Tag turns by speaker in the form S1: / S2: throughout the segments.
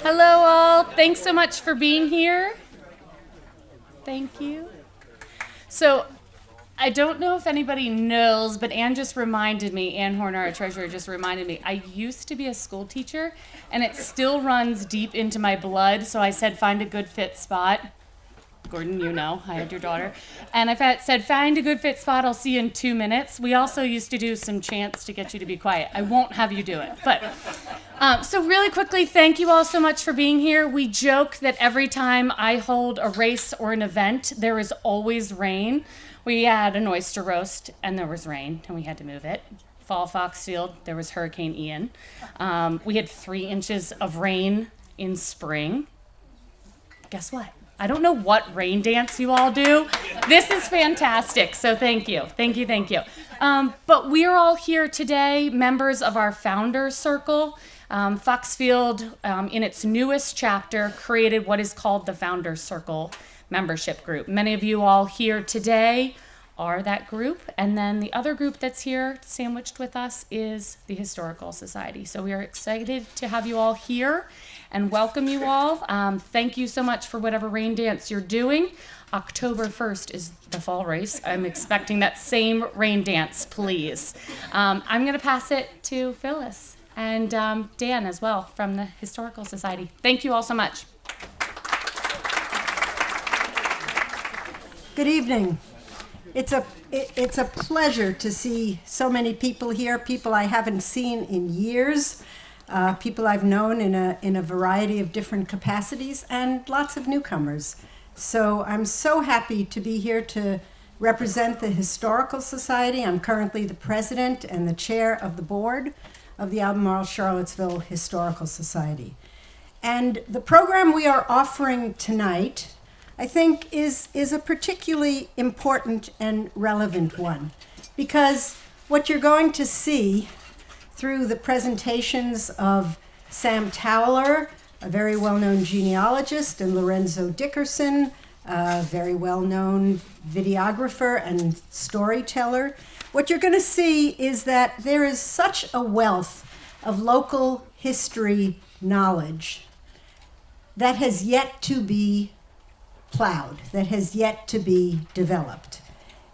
S1: Hello all, thanks so much for being here. Thank you. So, I don't know if anybody knows, but Ann Horner, our treasurer, just reminded me, I used to be a school teacher, and it still runs deep into my blood, so I said find a good fit spot. Gordon, you know, I had your daughter. And I said, find a good fit spot, I'll see you in 2 minutes. We also used to do some chants to get you to be quiet. I won't have you do it. But so really quickly, thank you all so much for being here. We joke that every time I hold a race or an event, there is always rain. We had an oyster roast, and there was rain, and we had to move it. Fall Foxfield, there was Hurricane Ian. We had 3 inches of rain in spring. Guess what? I don't know what rain dance you all do. This is fantastic, so thank you. Thank you, thank you. But we're all here today, members of our Founders Circle. Foxfield, in its newest chapter, created what is called the Founders Circle membership group. Many of you all here today are that group, and then the other group that's here sandwiched with us is the Historical Society. So we are excited to have you all here and welcome you all. Thank you so much for whatever rain dance you're doing. October 1st is the fall race. I'm expecting that same rain dance, please. I'm going to pass it to Phyllis and Dan as well from the Historical Society. Thank you all so much.
S2: Good evening. It's a pleasure to see so many people here, people I haven't seen in years, people I've known in a variety of different capacities, and lots of newcomers. So I'm so happy to be here to represent the Historical Society. I'm currently the president and the chair of the board of the Albemarle Charlottesville Historical Society. And the program we are offering tonight, I think, is a particularly important and relevant one, because what you're going to see through the presentations of Sam Towler, a very well-known genealogist, and Lorenzo Dickerson, a very well-known videographer and storyteller, what you're going to see is that there is such a wealth of local history knowledge that has yet to be plowed, that has yet to be developed.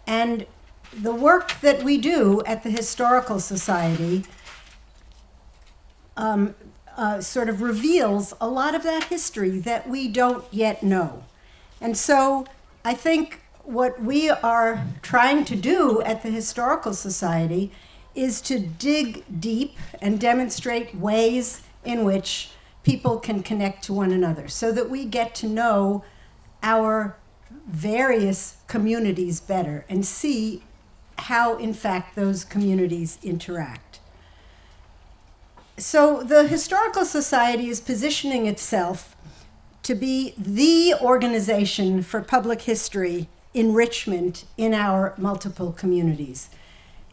S2: And the work that we do at the Historical Society sort of reveals a lot of that history that we don't yet know. And so I think what we are trying to do at the Historical Society is to dig deep and demonstrate ways in which people can connect to one another so that we get to know our various communities better and see how, in fact, those communities interact. So the Historical Society is positioning itself to be the organization for public history enrichment in our multiple communities.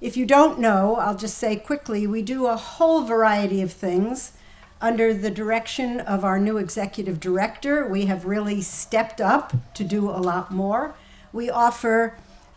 S2: If you don't know, I'll just say quickly, we do a whole variety of things. Under the direction of our new executive director, we have really stepped up to do a lot more. We offer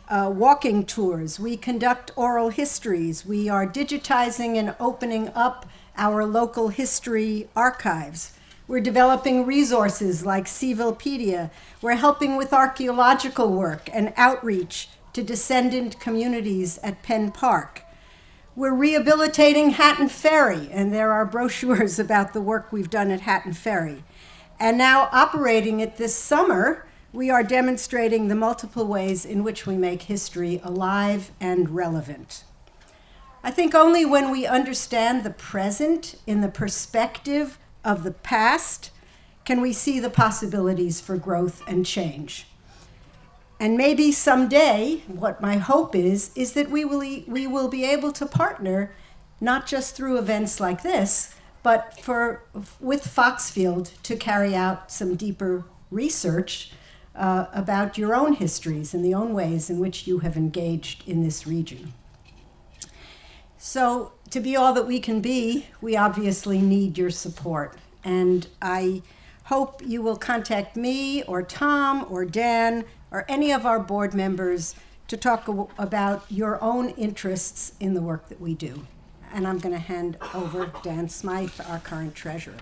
S2: walking tours. We conduct oral histories. We are digitizing and opening up our local history archives. We're developing resources like Civilpedia. We're helping with archaeological work and outreach to descendant communities at Penn Park. We're rehabilitating Hatton Ferry, and there are brochures about the work we've done at Hatton Ferry. And now operating it this summer, we are demonstrating the multiple ways in which we make history alive and relevant. I think only when we understand the present in the perspective of the past can we see the possibilities for growth and change. And maybe someday, what my hope is that we will be able to partner, not just through events like this, but with Foxfield to carry out some deeper research about your own histories and the own ways in which you have engaged in this region. So to be all that we can be, we obviously need your support. And I hope you will contact me or Tom or Dan or any of our board members to talk about your own interests in the work that we do. And I'm going to hand over Dan Smythe, our current treasurer.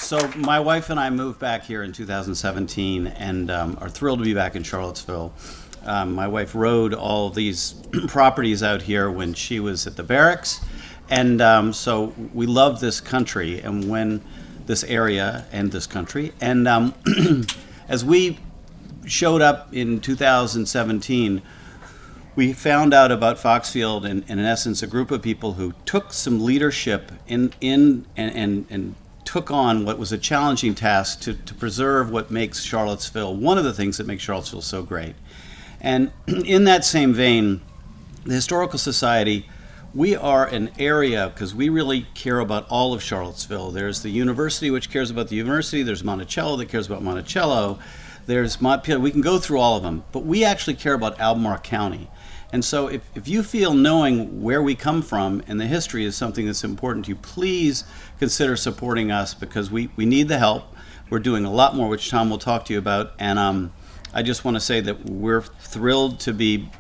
S3: So my wife and I moved back here in 2017 and are thrilled to be back in Charlottesville. My wife rode all these properties out here when she was at the barracks, and so we love this country and when this area and this country. And as we showed up in 2017, we found out about Foxfield and in essence a group of people who took some leadership and took on what was a challenging task to preserve what makes Charlottesville, one of the things that makes Charlottesville so great. And in that same vein, the Historical Society, we are an area, because we really care about all of Charlottesville. There's the university, which cares about the university. There's Monticello that cares about Monticello. There's Montpelier. We can go through all of them, but we actually care about Albemarle County. And so if you feel knowing where we come from and the history is something that's important to you, please consider supporting us, because we need the help. We're doing a lot more, which Tom will talk to you about. And I just want to say that we're thrilled to be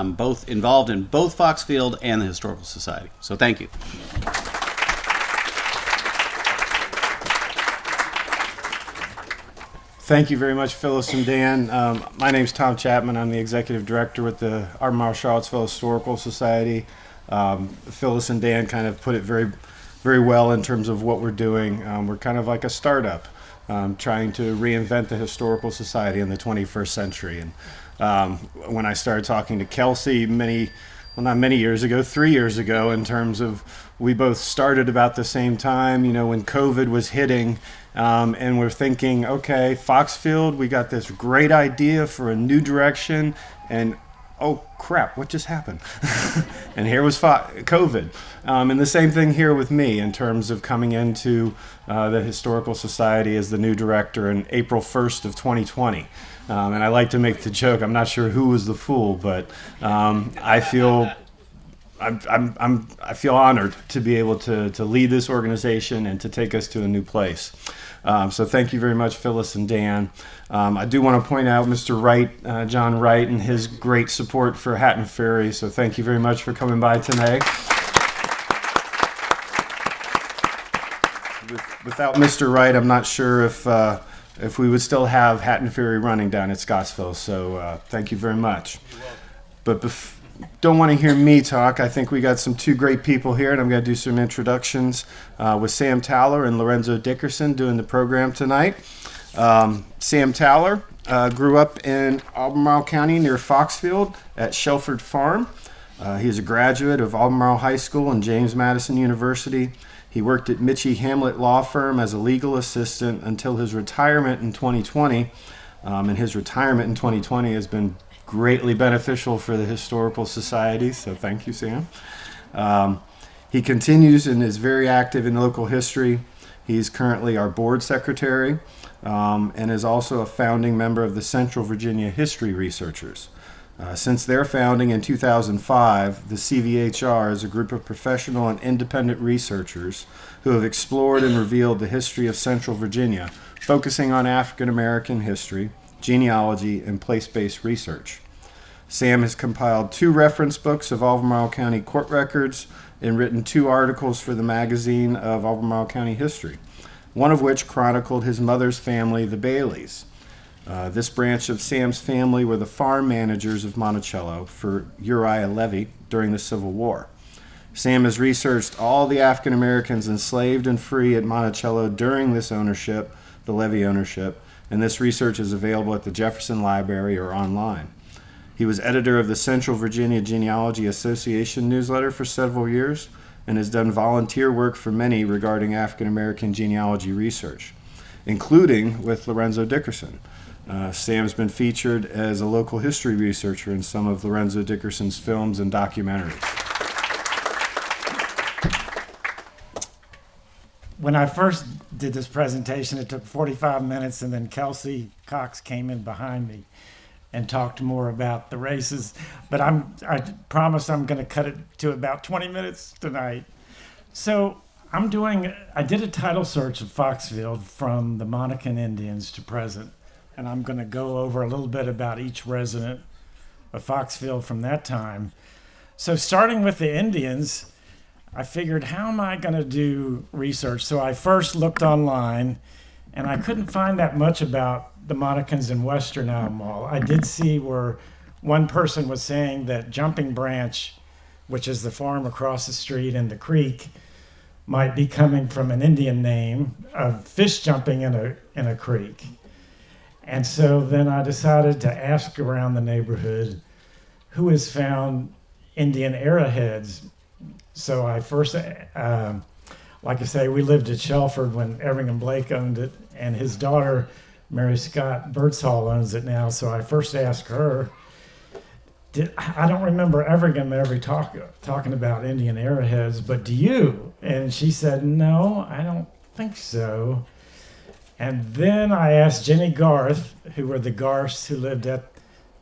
S3: both involved in both Foxfield and the Historical Society. So thank you.
S4: Thank you very much, Phyllis and Dan. My name's Tom Chapman. I'm the executive director with the Albemarle Charlottesville Historical Society. Phyllis and Dan kind of put it very, very well in terms of what we're doing. We're kind of like a startup, trying to reinvent the Historical Society in the 21st century. And when I started talking to Kelsey not many years ago, 3 years ago, in terms of we both started about the same time, when COVID was hitting, and we're thinking, okay, Foxfield, we got this great idea for a new direction, and oh crap, what just happened? And here was COVID. And the same thing here with me in terms of coming into the Historical Society as the new director in April 1st of 2020. And I like to make the joke, I'm not sure who was the fool, but I feel honored to be able to lead this organization and to take us to a new place. So thank you very much, Phyllis and Dan. I do want to point out Mr. Wright, John Wright, and his great support for Hatton Ferry. So thank you very much for coming by today. Without Mr. Wright, I'm not sure if we would still have Hatton Ferry running down at Scottsville. So thank you very much. But don't want to hear me talk. I think we got two great people here, and I'm going to do some introductions with Sam Towler and Lorenzo Dickerson doing the program tonight. Sam Towler grew up in Albemarle County near Foxfield at Shelford Farm. He is a graduate of Albemarle High School and James Madison University. He worked at Mitchie Hamlet Law Firm as a legal assistant until his retirement in 2020. And his retirement in 2020 has been greatly beneficial for the Historical Society, so thank you, Sam. He continues and is very active in local history. He's currently our board secretary and is also a founding member of the Central Virginia History Researchers. Since their founding in 2005, the CVHR is a group of professional and independent researchers who have explored and revealed the history of Central Virginia, focusing on African American history, genealogy, and place-based research. Sam has compiled 2 reference books of Albemarle County court records and written 2 articles for the magazine of Albemarle County history, one of which chronicled his mother's family, the Baileys. This branch of Sam's family were the farm managers of Monticello for Uriah Levy during the Civil War. Sam has researched all the African Americans enslaved and free at Monticello during this ownership, the Levy ownership, and this research is available at the Jefferson Library or online. He was editor of the Central Virginia Genealogy Association newsletter for several years and has done volunteer work for many regarding African American genealogy research, including with Lorenzo Dickerson. Sam's been featured as a local history researcher in some of Lorenzo Dickerson's films and documentaries.
S5: When I first did this presentation, it took 45 minutes, and then Kelsey Cox came in behind me and talked more about the races. But I promise I'm going to cut it to about 20 minutes tonight. So I did a title search of Foxfield from the Monacan Indians to present, and I'm going to go over a little bit about each resident of Foxfield from that time. So starting with the Indians, I figured, how am I going to do research? So I first looked online, And I couldn't find that much about the Monicans in Western Albemarle. I did see where one person was saying that Jumping Branch, which is the farm across the street in the creek, might be coming from an Indian name of fish jumping in a creek. And so then I decided to ask around the neighborhood who has found Indian arrowheads. So I first, like I say, we lived at Shelford when Everingham Blake owned it, and his daughter, Mary Scott Birdsall, owns it now. So I first asked her, I don't remember Everingham ever talking about Indian arrowheads, but do you? And she said, no, I don't think so. And then I asked Jenny Garth, who were the Garths who lived at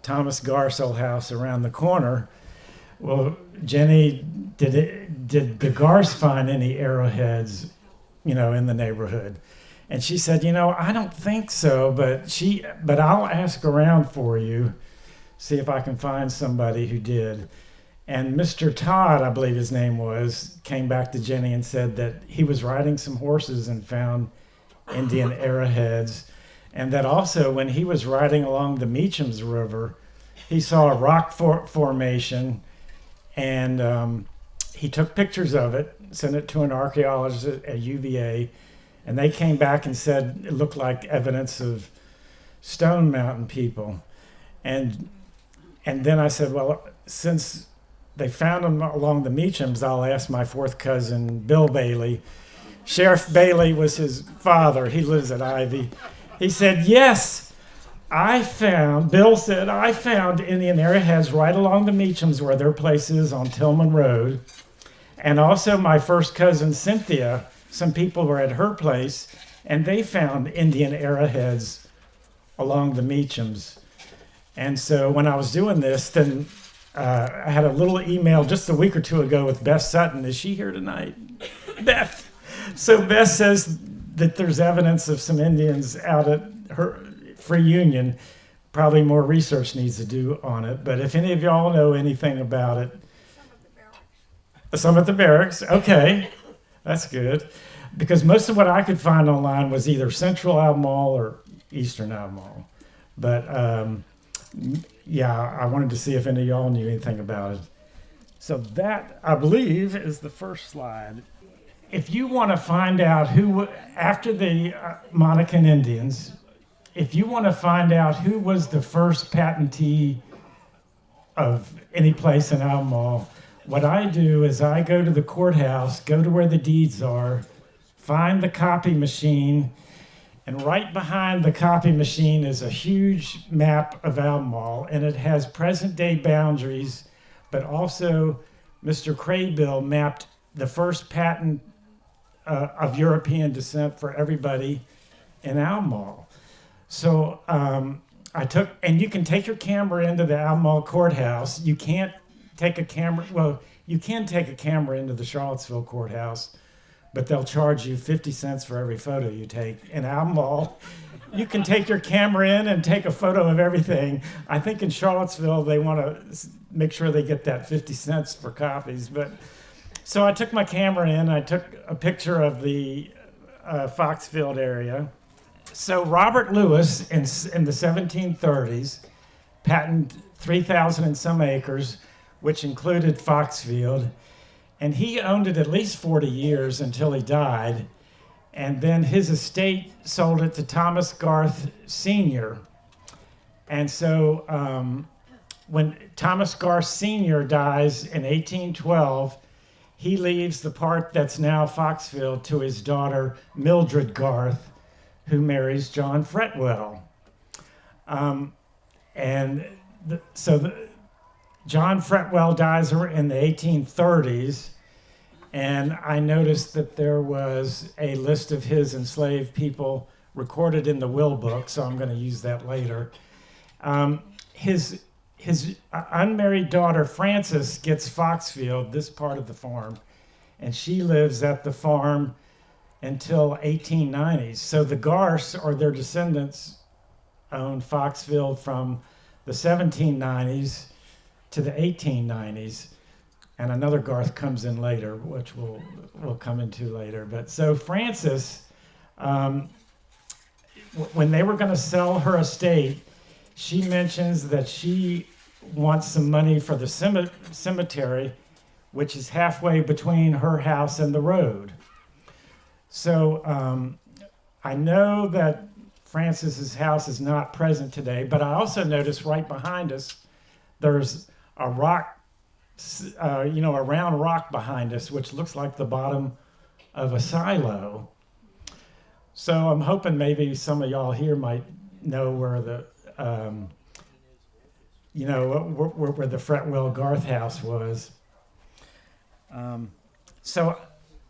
S5: Thomas Garth's old house around the corner. Well, Jenny, did the Garths find any arrowheads, in the neighborhood? And she said, I don't think so, but I'll ask around for you, see if I can find somebody who did. And Mr. Todd, I believe his name was, came back to Jenny and said that he was riding some horses and found Indian arrowheads, and that also when he was riding along the Meacham's River, he saw a rock formation, and he took pictures of it, sent it to an archaeologist at UVA, and they came back and said it looked like evidence of Stone Mountain people. And then I said, well, since they found them along the Meachams, I'll ask my fourth cousin, Bill Bailey. Sheriff Bailey was his father. He lives at Ivy. He said, yes, Bill said, I found Indian arrowheads right along the Meachams where their place is on Tillman Road. And also my first cousin, Cynthia, some people were at her place, and they found Indian arrowheads along the Meachams. And so when I was doing this, then I had a little email just a week or two ago with Beth Sutton. Is she here tonight? Beth. So Beth says that there's evidence of some Indians out at her Free Union. Probably more research needs to do on it. But if any of y'all know anything about it. Some at the barracks. Okay, that's good. Because most of what I could find online was either Central Albemarle or Eastern Albemarle. But I wanted to see if any of y'all knew anything about it. So that, I believe, is the first slide. If you want to find out who, after the Monacan Indians, if you want to find out who was the first patentee of any place in Albemarle, what I do is I go to the courthouse, go to where the deeds are, find the copy machine, and right behind the copy machine is a huge map of Albemarle, and it has present-day boundaries, but also Mr. Craybill mapped the first patent of European descent for everybody in Albemarle. So and you can take your camera into the Albemarle courthouse. You can't take a camera, you can take a camera into the Charlottesville courthouse, but they'll charge you 50 cents for every photo you take. In Albemarle, you can take your camera in and take a photo of everything. I think in Charlottesville, they want to make sure they get that 50 cents for copies, but so I took my camera in, I took a picture of the Foxfield area. So Robert Lewis in the 1730s patented 3,000 and some acres, which included Foxfield, and he owned it at least 40 years until he died, and then his estate sold it to Thomas Garth Sr. And so when Thomas Garth Sr. dies in 1812, he leaves the part that's now Foxfield to his daughter, Mildred Garth, who marries John Fretwell. John Fretwell dies in the 1830s, and I noticed that there was a list of his enslaved people recorded in the will book, so I'm going to use that later. His unmarried daughter, Frances, gets Foxfield, this part of the farm, and she lives at the farm until 1890s. So the Garths, or their descendants, owned Foxfield from the 1790s to the 1890s, and another Garth comes in later, which we'll come into later. But so Frances when they were going to sell her estate, she mentions that she wants some money for the cemetery, which is halfway between her house and the road. So I know that Francis's house is not present today, but I also noticed right behind us, there's a rock, a round rock behind us, which looks like the bottom of a silo. So I'm hoping maybe some of y'all here might know where the, where the Fretwell Garth house was. So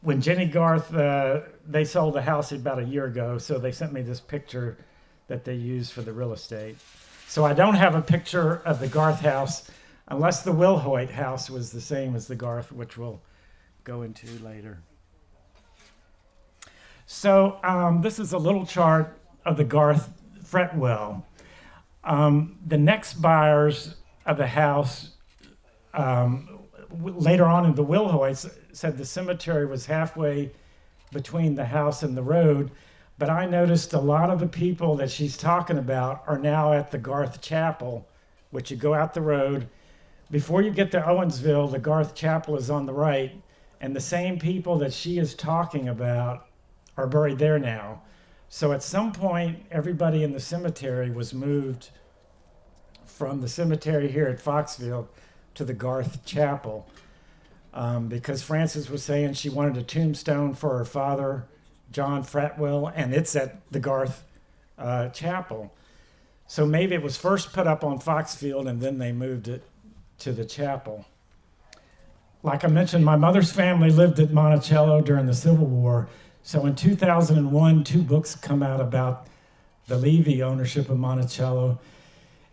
S5: when Jenny Garth, they sold the house about a year ago, so they sent me this picture that they used for the real estate. So I don't have a picture of the Garth house, unless the Wilhoit house was the same as the Garth, which we'll go into later. So this is a little chart of the Garth Fretwell. The next buyers of the house, later on in the Wilhoits, said the cemetery was halfway between the house and the road, but I noticed a lot of the people that she's talking about are now at the Garth Chapel, which you go out the road. Before you get to Owensville, the Garth Chapel is on the right, and the same people that she is talking about are buried there now. So at some point, everybody in the cemetery was moved from the cemetery here at Foxfield to the Garth Chapel, because Frances was saying she wanted a tombstone for her father, John Fretwell, and it's at the Garth Chapel. So maybe it was first put up on Foxfield and then they moved it to the chapel. Like I mentioned, my mother's family lived at Monticello during the Civil War. So in 2001, 2 books come out about the Levy ownership of Monticello,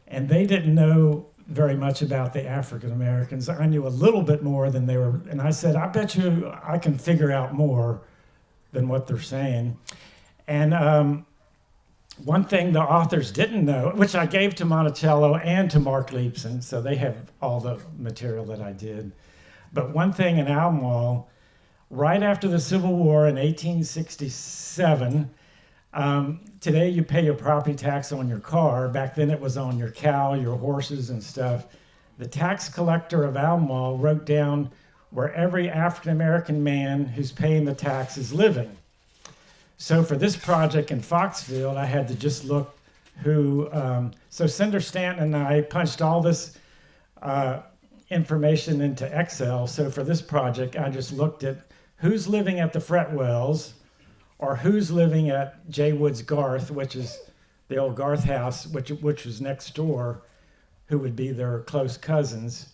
S5: and they didn't know very much about the African Americans. I knew a little bit more than they were, and I said, I bet you I can figure out more than what they're saying. And one thing the authors didn't know, which I gave to Monticello and to Mark Leipson, so they have all the material that I did. But one thing in Albemarle, right after the Civil War in 1867, today you pay your property tax on your car. Back then it was on your cow, your horses and stuff. The tax collector of Albemarle wrote down where every African-American man who's paying the tax is living. So for this project in Foxfield, I had to just look who, so Cinder Stanton and I punched all this information into Excel. So for this project, I just looked at who's living at the Fretwells, or who's living at J. Wood's Garth, which is the old Garth house, which was next door, who would be their close cousins.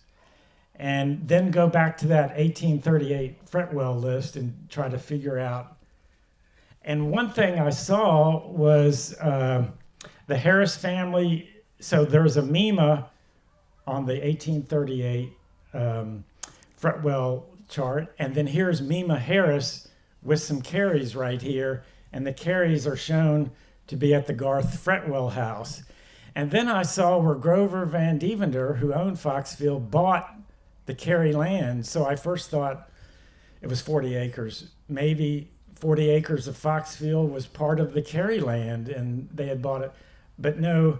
S5: And then go back to that 1838 Fretwell list and try to figure out. And one thing I saw was the Harris family. So there's a MEMA on the 1838 Fretwell chart, and then here's Mima Harris with some Carries right here, and the Carries are shown to be at the Garth Fretwell house. And then I saw where Grover Van Deventer, who owned Foxfield, bought the Carey land. So I first thought it was 40 acres. Maybe 40 acres of Foxfield was part of the Carey land and they had bought it. But no,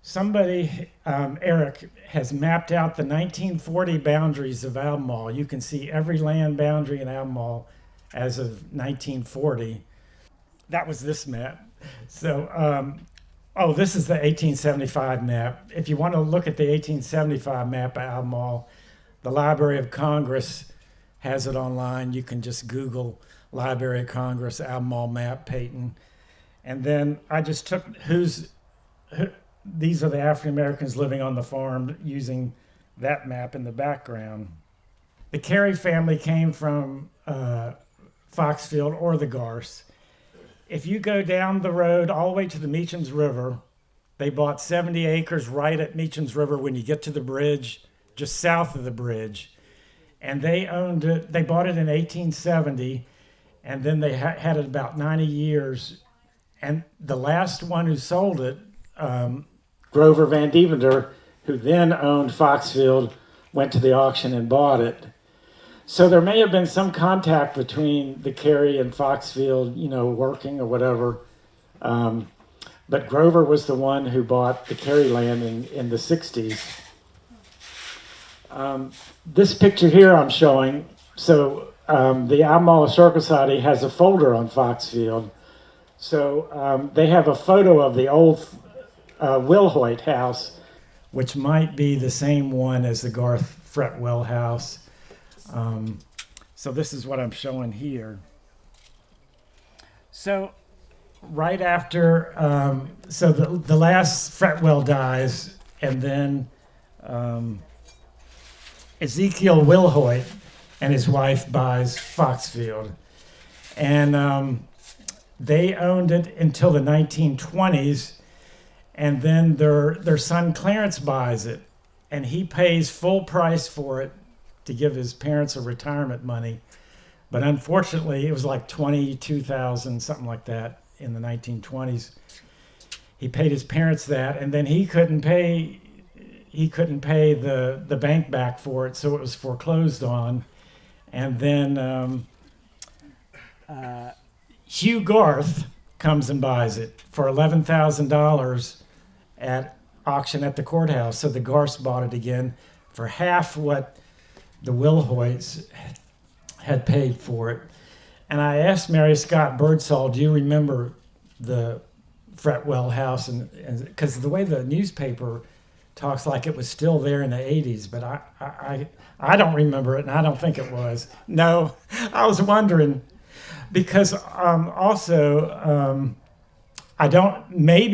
S5: somebody, Eric, has mapped out the 1940 boundaries of Albemarle. You can see every land boundary in Albemarle as of 1940. That was this map. So, this is the 1875 map. If you want to look at the 1875 map of Albemarle, the Library of Congress has it online. You can just Google Library of Congress Albemarle map, Peyton. And then I just took these are the African Americans living on the farm using that map in the background. The Carey family came from Foxfield or the Garths. If you go down the road all the way to the Meacham's River, they bought 70 acres right at Meacham's River when you get to the bridge, just south of the bridge. And they owned it, they bought it in 1870, and then they had it about 90 years. And the last one who sold it, Grover Van Deventer, who then owned Foxfield, went to the auction and bought it. So there may have been some contact between the Carey and Foxfield, working or whatever. but Grover was the one who bought the Cary land in the 60s. This picture here I'm showing, the Albemarle Historical Society has a folder on Foxfield. So they have a photo of the old Wilhoit house, which might be the same one as the Garth Fretwell house. So this is what I'm showing here. So right after, the last Fretwell dies, and then Ezekiel Wilhoit and his wife buys Foxfield. And they owned it until the 1920s, and then their son Clarence buys it, and he pays full price for it to give his parents a retirement money. But unfortunately, it was like $22,000, something like that, in the 1920s. He paid his parents that, and then he couldn't pay the bank back for it, so it was foreclosed on. And then Hugh Garth comes and buys it for $11,000 at auction at the courthouse. So the Garths bought it again for half what the Wilhoits had paid for it. And I asked Mary Scott Birdsall, do you remember the Fretwell house? And because the way the newspaper talks like it was still there in the 80s, but I don't remember it, and I don't think it was. No, I was wondering, because maybe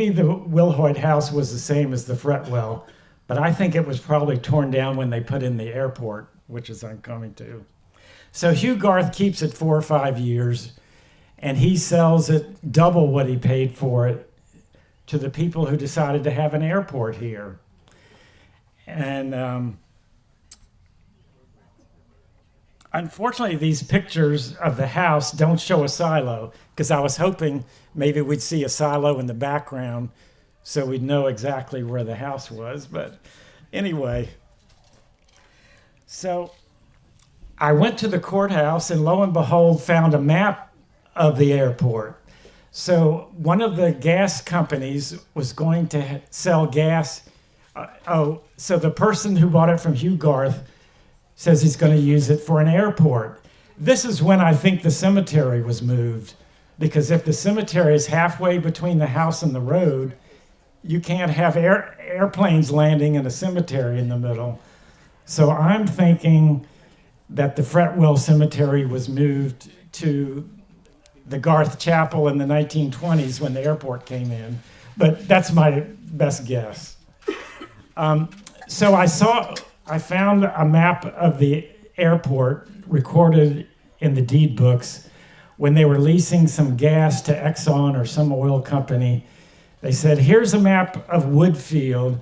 S5: the Wilhoit house was the same as the Fretwell, but I think it was probably torn down when they put in the airport, which is I'm coming to. So Hugh Garth keeps it 4 or 5 years, and he sells it double what he paid for it to the people who decided to have an airport here. And unfortunately, these pictures of the house don't show a silo, because I was hoping maybe we'd see a silo in the background so we'd know exactly where the house was. But anyway, so I went to the courthouse and lo and behold found a map of the airport. So one of the gas companies was going to sell gas. So the person who bought it from Hugh Garth says he's going to use it for an airport. This is when I think the cemetery was moved, because if the cemetery is halfway between the house and the road, you can't have airplanes landing in a cemetery in the middle. So I'm thinking that the Fretwell Cemetery was moved to the Garth Chapel in the 1920s when the airport came in. But that's my best guess. So I found a map of the airport recorded in the deed books when they were leasing some gas to Exxon or some oil company. They said, here's a map of Woodfield,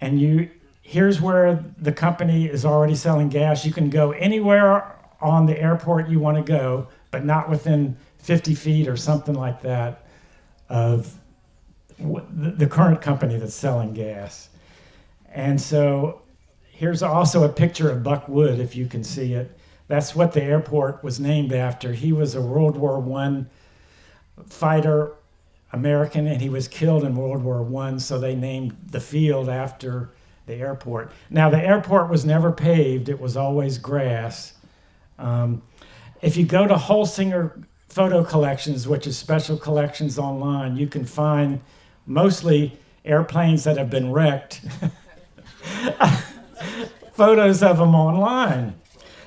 S5: and here's where the company is already selling gas. You can go anywhere on the airport you want to go, but not within 50 feet or something like that of the current company that's selling gas. And so here's also a picture of Buck Wood, if you can see it. That's what the airport was named after. He was a World War I fighter, American, and he was killed in World War I, so they named the field after the airport. Now, the airport was never paved. It was always grass. If you go to Holsinger Photo Collections, which is special collections online, you can find mostly airplanes that have been wrecked, photos of them online.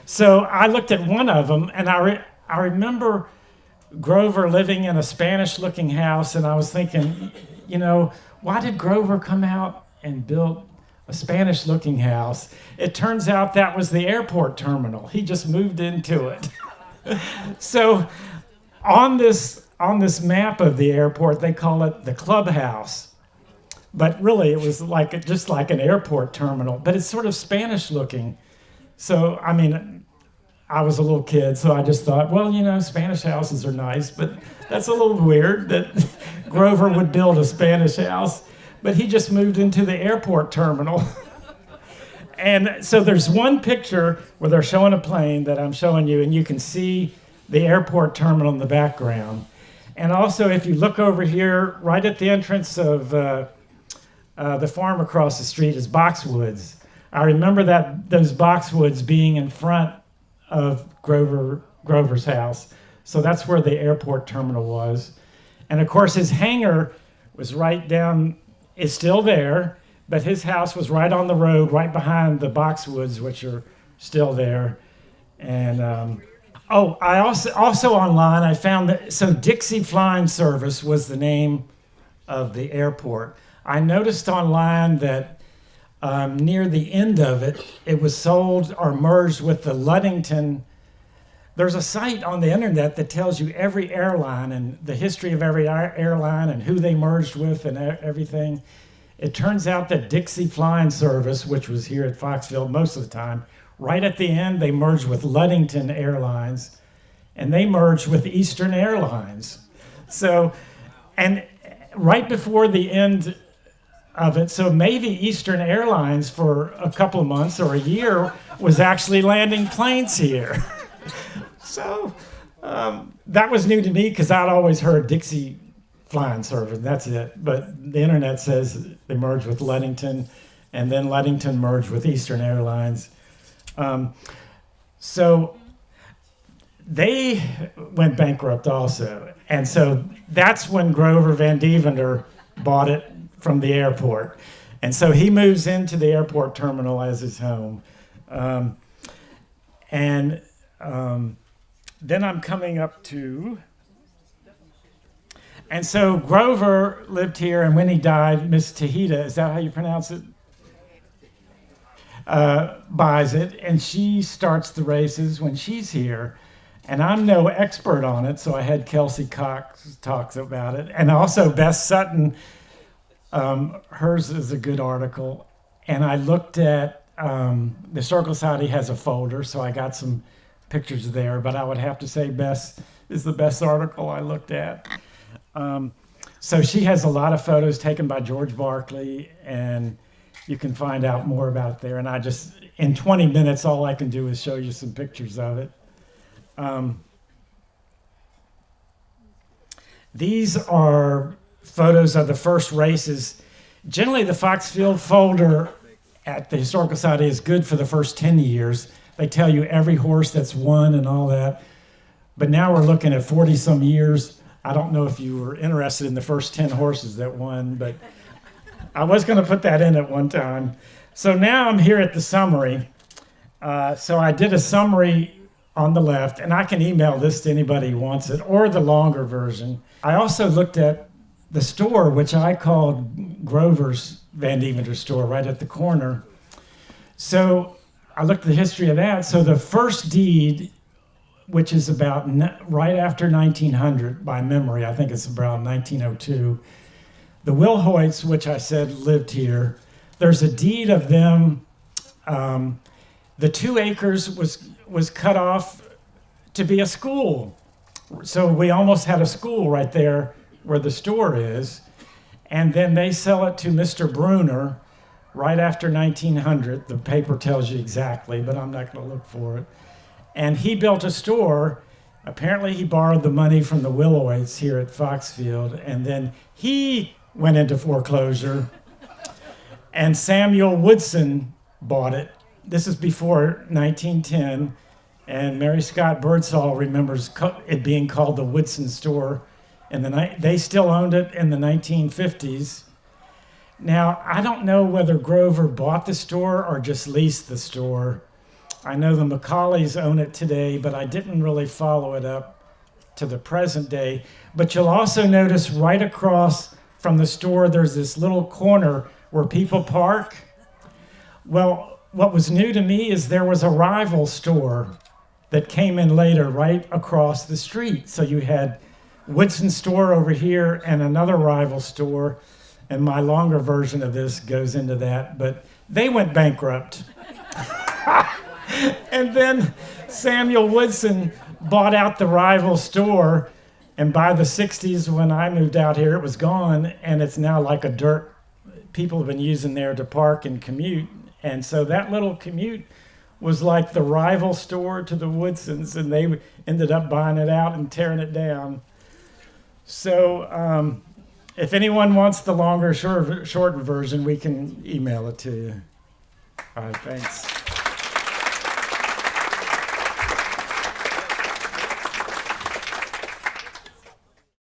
S5: So I looked at one of them, and I remember Grover living in a Spanish-looking house, and I was thinking, why did Grover come out and build a Spanish-looking house? It turns out that was the airport terminal. He just moved into it. So on this map of the airport, they call it the clubhouse. But really, it was just like an airport terminal, but it's sort of Spanish-looking. So, I was a little kid, so I just thought, well, Spanish houses are nice, but that's a little weird that Grover would build a Spanish house. But he just moved into the airport terminal. And so there's one picture where they're showing a plane that I'm showing you, and you can see the airport terminal in the background. And also, if you look over here, right at the entrance of the farm across the street is Boxwoods. I remember those Boxwoods being in front of Grover's house. So that's where the airport terminal was. And of course, his hangar was right down, is still there, but his house was right on the road, right behind the Boxwoods, which are still there. And I also online I found that Dixie Flying Service was the name of the airport. I noticed online that near the end of it, it was sold or merged with the Ludington. There's a site on the internet that tells you every airline and the history of every airline and who they merged with and everything. It turns out that Dixie Flying Service, which was here at Foxfield most of the time, right at the end, they merged with Ludington Airlines, and they merged with Eastern Airlines. So, and right before the end of it, so maybe Eastern Airlines for a couple of months or a year was actually landing planes here. So that was new to me because I'd always heard Dixie Flying Service, that's it. But the internet says they merged with Ludington, and then Ludington merged with Eastern Airlines. So they went bankrupt also. And so that's when Grover Van Deventer bought it from the airport. And so he moves into the airport terminal as his home. Then I'm coming up to, and so Grover lived here, and when he died, Miss Tahita, is that how you pronounce it? Buys it, and she starts the races when she's here. And I'm no expert on it, so I had Kelsey Cox talk about it. And also Beth Sutton, hers is a good article. And I looked at, the Historical Society has a folder, so I got some pictures there, but I would have to say Beth is the best article I looked at. So she has a lot of photos taken by George Barclay, and you can find out more about it there. And I just, in 20 minutes, all I can do is show you some pictures of it. These are photos of the first races. Generally, the Foxfield folder at the Historical Society is good for the first 10 years. They tell you every horse that's won and all that. But now we're looking at 40-some years. I don't know if you were interested in the first 10 horses that won, but I was going to put that in at one time. So now I'm here at the summary. So I did a summary on the left, and I can email this to anybody who wants it, or the longer version. I also looked at the store, which I called Grover's Van Deventer store, right at the corner. So I looked at the history of that. So the first deed, which is about right after 1900, by memory, I think it's around 1902, the Wilhoits, which I said lived here, there's a deed of them. The 2 acres was cut off to be a school. So we almost had a school right there where the store is. And then they sell it to Mr. Bruner right after 1900. The paper tells you exactly, but I'm not going to look for it. And he built a store. Apparently he borrowed the money from the Willowites here at Foxfield, and then he went into foreclosure. And Samuel Woodson bought it. This is before 1910, and Mary Scott Birdsall remembers it being called the Woodson store. And they still owned it in the 1950s. Now, I don't know whether Grover bought the store or just leased the store. I know the Macaulays own it today, but I didn't really follow it up to the present day. But you'll also notice right across from the store, there's this little corner where people park. Well, what was new to me is there was a rival store that came in later right across the street. So you had Woodson store over here and another rival store. And my longer version of this goes into that, but they went bankrupt. And then Samuel Woodson bought out the rival store, and by the 60s when I moved out here, it was gone, and it's now like a dirt people have been using there to park and commute. And so that little commute was like the rival store to the Woodsons, and they ended up buying it out and tearing it down. So if anyone wants the longer, shortened version, we can email it to you. All right, thanks.